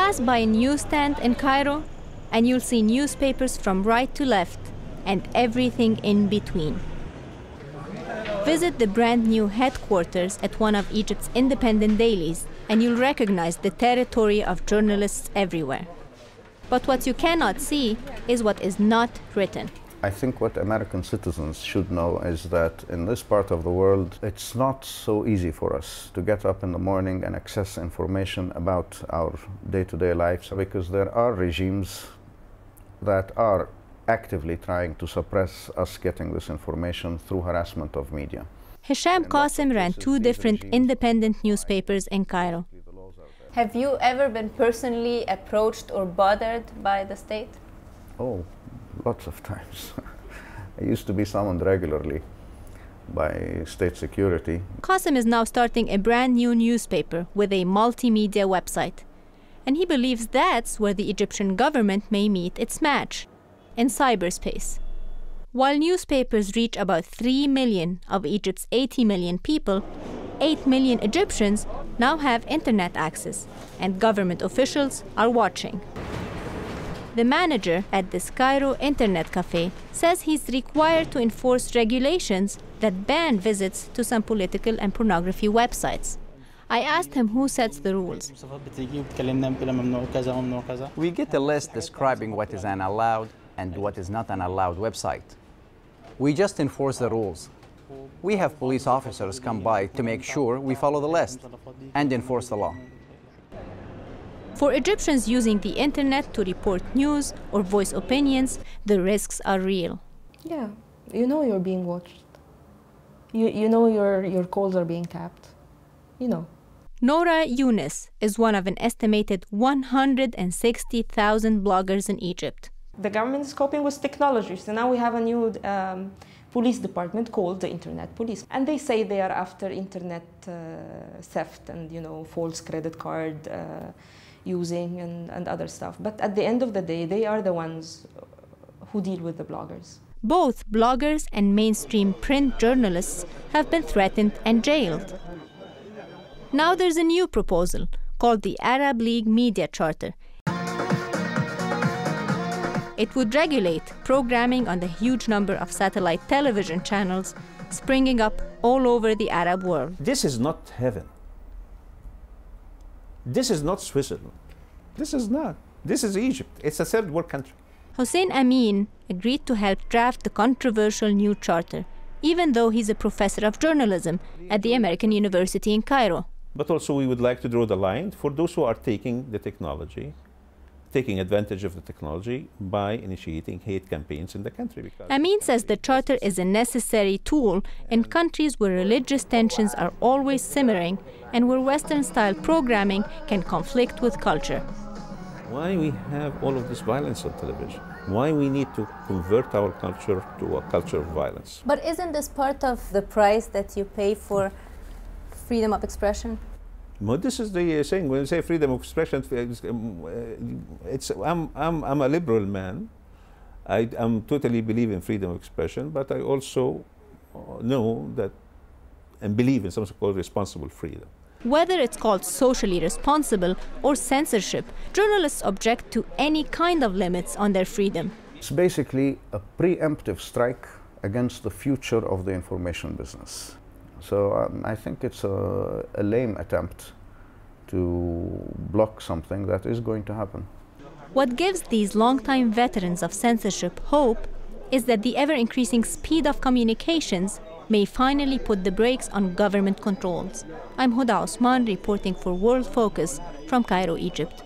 Pass by a newsstand in Cairo, and you'll see newspapers from right to left and everything in between. Visit the brand new headquarters at one of Egypt's independent dailies, and you'll recognize the territory of journalists everywhere. But what you cannot see is what is not written. I think what American citizens should know is that in this part of the world, it's not so easy for us to get up in the morning and access information about our day-to-day lives, because there are regimes that are actively trying to suppress us getting this information through harassment of media. Hisham Qasim ran 2 different independent newspapers in Cairo. Have you ever been personally approached or bothered by the state? Oh, lots of times. I used to be summoned regularly by state security. Qasim is now starting a brand new newspaper with a multimedia website. And he believes that's where the Egyptian government may meet its match, in cyberspace. While newspapers reach about 3 million of Egypt's 80 million people, 8 million Egyptians now have internet access, and government officials are watching. The manager at this Cairo internet cafe says he's required to enforce regulations that ban visits to some political and pornography websites. I asked him who sets the rules. We get a list describing what is an allowed and what is not an allowed website. We just enforce the rules. We have police officers come by to make sure we follow the list and enforce the law. For Egyptians using the internet to report news or voice opinions, the risks are real. Yeah, you know you're being watched. You know your calls are being tapped. You know. Nora Yunus is one of an estimated 160,000 bloggers in Egypt. The government is coping with technology, so now we have a new police department called the Internet Police. And they say they are after internet theft and, false credit card using and other stuff. But at the end of the day, they are the ones who deal with the bloggers. Both bloggers and mainstream print journalists have been threatened and jailed. Now there's a new proposal called the Arab League Media Charter. It would regulate programming on the huge number of satellite television channels springing up all over the Arab world. This is not heaven. This is not Switzerland. This is not. This is Egypt. It's a third world country. Hossein Amin agreed to help draft the controversial new charter, even though he's a professor of journalism at the American University in Cairo. But also we would like to draw the line for those who are taking the technology, taking advantage of the technology by initiating hate campaigns in the country. Amin says the charter is a necessary tool in countries where religious tensions are always simmering and where Western-style programming can conflict with culture. Why we have all of this violence on television? Why we need to convert our culture to a culture of violence? But isn't this part of the price that you pay for freedom of expression? Well, this is the saying. When you say freedom of expression, I'm a liberal man. I totally believe in freedom of expression, but I also know that and believe in something called responsible freedom. Whether it's called socially responsible or censorship, journalists object to any kind of limits on their freedom. It's basically a preemptive strike against the future of the information business. So I think it's a lame attempt to block something that is going to happen. What gives these longtime veterans of censorship hope is that the ever-increasing speed of communications may finally put the brakes on government controls. I'm Huda Osman reporting for Worldfocus from Cairo, Egypt.